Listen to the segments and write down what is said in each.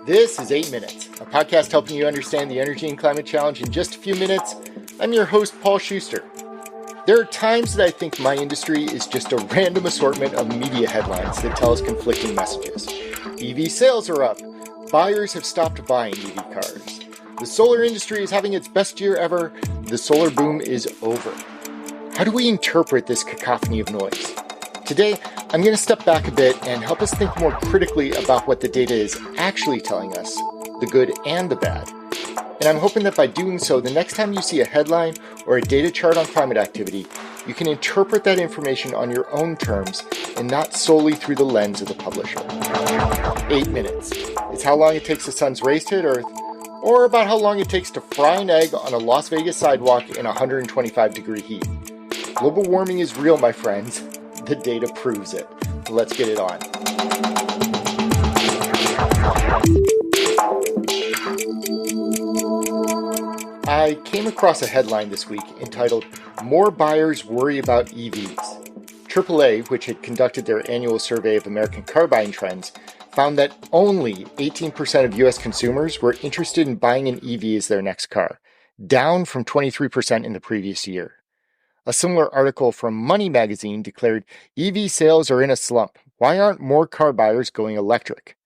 This is 8 Minutes, a podcast helping you understand the energy and climate challenge in just a few minutes. I'm your host, Paul Schuster. There are times that I think my industry is just a random assortment of media headlines that tell us conflicting messages. EV sales are up. Buyers have stopped buying EV cars. The solar industry is having its best year ever. The solar boom is over. How do we interpret this cacophony of noise? Today, I'm going to step back a bit and help us think more critically about what the data is actually telling us, the good and the bad. And I'm hoping that by doing so, the next time you see a headline or a data chart on climate activity, you can interpret that information on your own terms and not solely through the lens of the publisher. 8 minutes. It's how long it takes the sun's rays to hit Earth, or about how long it takes to fry an egg on a Las Vegas sidewalk in 125-degree heat. Global warming is real, my friends. The data proves it. Let's get it on. I came across a headline this week entitled, "More Buyers Worry About EVs." AAA, which had conducted their annual survey of American car buying trends, found that only 18% of U.S. consumers were interested in buying an EV as their next car, down from 23% in the previous year. A similar article from Money magazine declared EV sales are in a slump. Why aren't more car buyers going electric?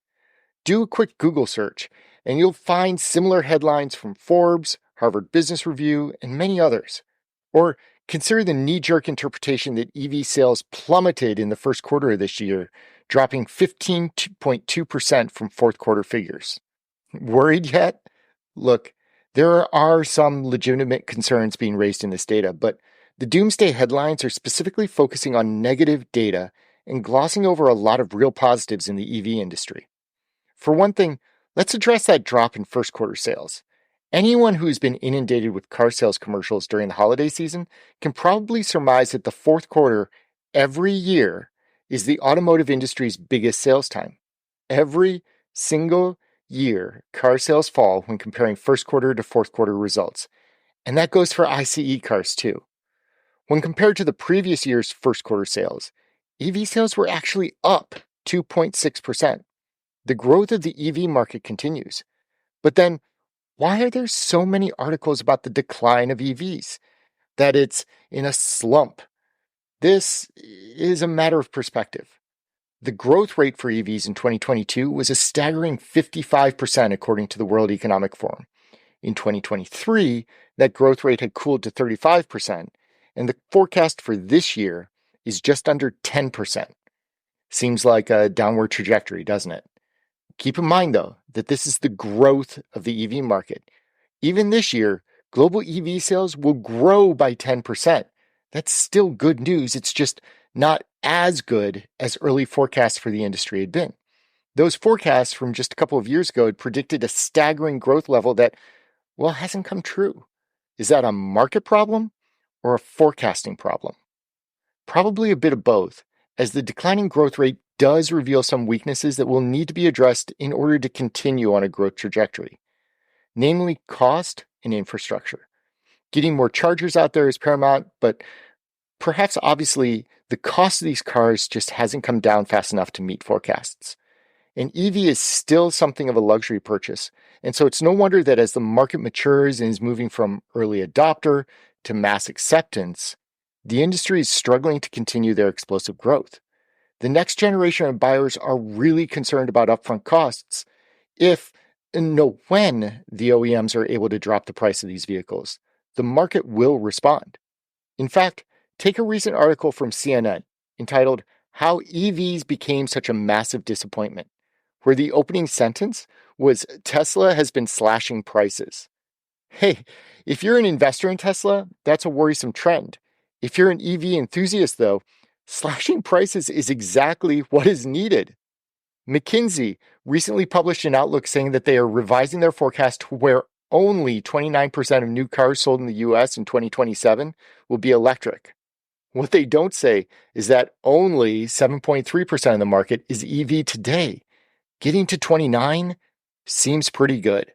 Do a quick Google search, and you'll find similar headlines from Forbes, Harvard Business Review, and many others. Or consider the knee-jerk interpretation that EV sales plummeted in the first quarter of this year, dropping 15.2% from fourth quarter figures. Worried yet? Look, there are some legitimate concerns being raised in this data, but the doomsday headlines are specifically focusing on negative data and glossing over a lot of real positives in the EV industry. For one thing, let's address that drop in first quarter sales. Anyone who's been inundated with car sales commercials during the holiday season can probably surmise that the fourth quarter every year is the automotive industry's biggest sales time. Every single year, car sales fall when comparing first quarter to fourth quarter results. And that goes for ICE cars too. When compared to the previous year's first quarter sales, EV sales were actually up 2.6%. The growth of the EV market continues. But then, why are there so many articles about the decline of EVs? That it's in a slump? This is a matter of perspective. The growth rate for EVs in 2022 was a staggering 55% according to the World Economic Forum. In 2023, that growth rate had cooled to 35%. And the forecast for this year is just under 10%. Seems like a downward trajectory, doesn't it? Keep in mind, though, that this is the growth of the EV market. Even this year, global EV sales will grow by 10%. That's still good news. It's just not as good as early forecasts for the industry had been. Those forecasts from just a couple of years ago had predicted a staggering growth level that, well, hasn't come true. Is that a market problem or a forecasting problem? Probably a bit of both, as the declining growth rate does reveal some weaknesses that will need to be addressed in order to continue on a growth trajectory, namely cost and infrastructure. Getting more chargers out there is paramount, but perhaps obviously the cost of these cars just hasn't come down fast enough to meet forecasts. An EV is still something of a luxury purchase, and so it's no wonder that as the market matures and is moving from early adopter to mass acceptance, the industry is struggling to continue their explosive growth. The next generation of buyers are really concerned about upfront costs when the OEMs are able to drop the price of these vehicles. The market will respond. In fact, take a recent article from CNN entitled, "How EVs Became Such a Massive Disappointment," where the opening sentence was, "Tesla has been slashing prices." Hey, if you're an investor in Tesla, that's a worrisome trend. If you're an EV enthusiast, though, slashing prices is exactly what is needed. McKinsey recently published an outlook saying that they are revising their forecast to where only 29% of new cars sold in the US in 2027 will be electric. What they don't say is that only 7.3% of the market is EV today. Getting to 29 seems pretty good.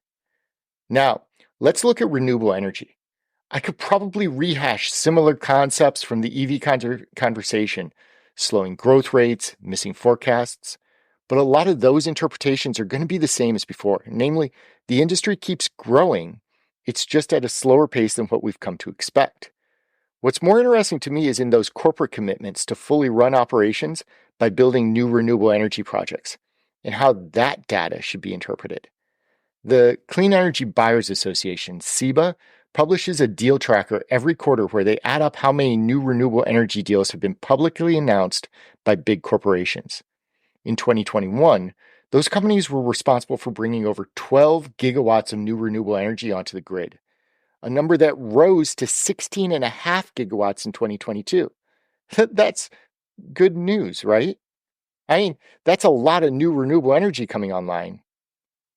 Now, let's look at renewable energy. I could probably rehash similar concepts from the EV conversation, slowing growth rates, missing forecasts. But a lot of those interpretations are going to be the same as before. Namely, the industry keeps growing. It's just at a slower pace than what we've come to expect. What's more interesting to me is in those corporate commitments to fully run operations by building new renewable energy projects and how that data should be interpreted. The Clean Energy Buyers Association, CEBA, publishes a deal tracker every quarter where they add up how many new renewable energy deals have been publicly announced by big corporations. In 2021, those companies were responsible for bringing over 12 gigawatts of new renewable energy onto the grid, a number that rose to 16.5 gigawatts in 2022. That's good news, right? I mean, that's a lot of new renewable energy coming online.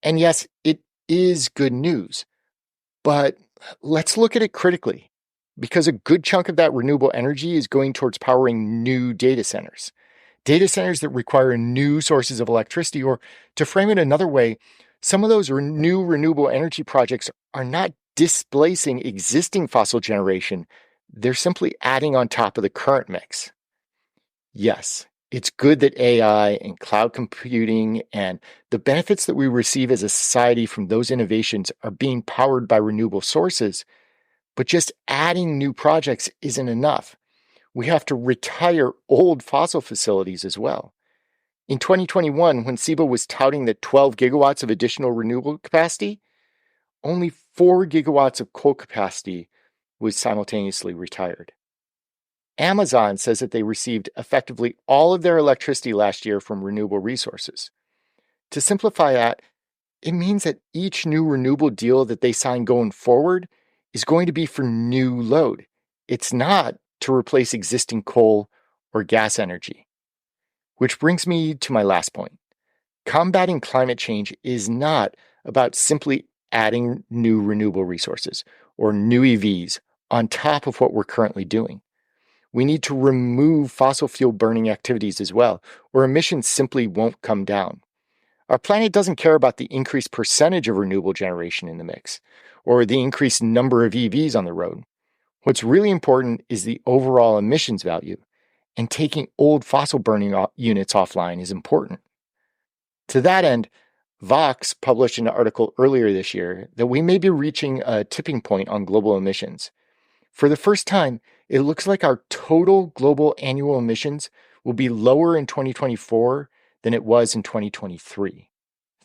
And yes, it is good news, but let's look at it critically, because a good chunk of that renewable energy is going towards powering new data centers that require new sources of electricity, or to frame it another way, some of those new renewable energy projects are not displacing existing fossil generation. They're simply adding on top of the current mix. Yes, it's good that AI and cloud computing and the benefits that we receive as a society from those innovations are being powered by renewable sources, but just adding new projects isn't enough. We have to retire old fossil facilities as well. In 2021, when CEBA was touting the 12 gigawatts of additional renewable capacity, only 4 gigawatts of coal capacity was simultaneously retired. Amazon says that they received effectively all of their electricity last year from renewable resources. To simplify that, it means that each new renewable deal that they sign going forward is going to be for new load. It's not to replace existing coal or gas energy. Which brings me to my last point. Combating climate change is not about simply adding new renewable resources or new EVs on top of what we're currently doing. We need to remove fossil fuel burning activities as well, or emissions simply won't come down. Our planet doesn't care about the increased percentage of renewable generation in the mix, or the increased number of EVs on the road. What's really important is the overall emissions value, and taking old fossil burning units offline is important. To that end, Vox published an article earlier this year that we may be reaching a tipping point on global emissions. For the first time, it looks like our total global annual emissions will be lower in 2024 than it was in 2023.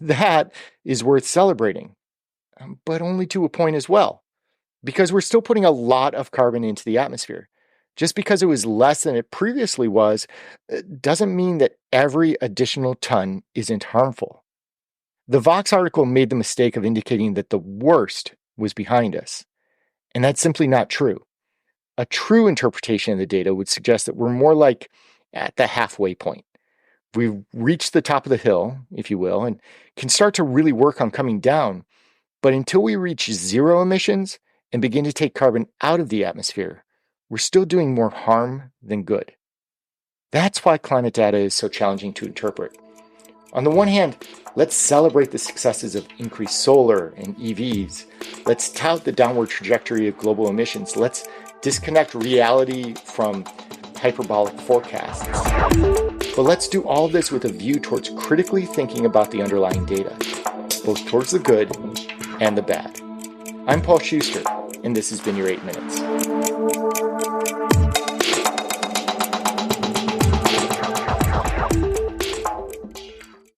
That is worth celebrating, but only to a point as well, because we're still putting a lot of carbon into the atmosphere. Just because it was less than it previously was, doesn't mean that every additional ton isn't harmful. The Vox article made the mistake of indicating that the worst was behind us, and that's simply not true. A true interpretation of the data would suggest that we're more like at the halfway point. We've reached the top of the hill, if you will, and can start to really work on coming down. But until we reach zero emissions and begin to take carbon out of the atmosphere, we're still doing more harm than good. That's why climate data is so challenging to interpret. On the one hand, let's celebrate the successes of increased solar and EVs. Let's tout the downward trajectory of global emissions. Let's disconnect reality from hyperbolic forecasts. But let's do all of this with a view towards critically thinking about the underlying data, both towards the good and the bad. I'm Paul Schuster, and this has been your 8 Minutes.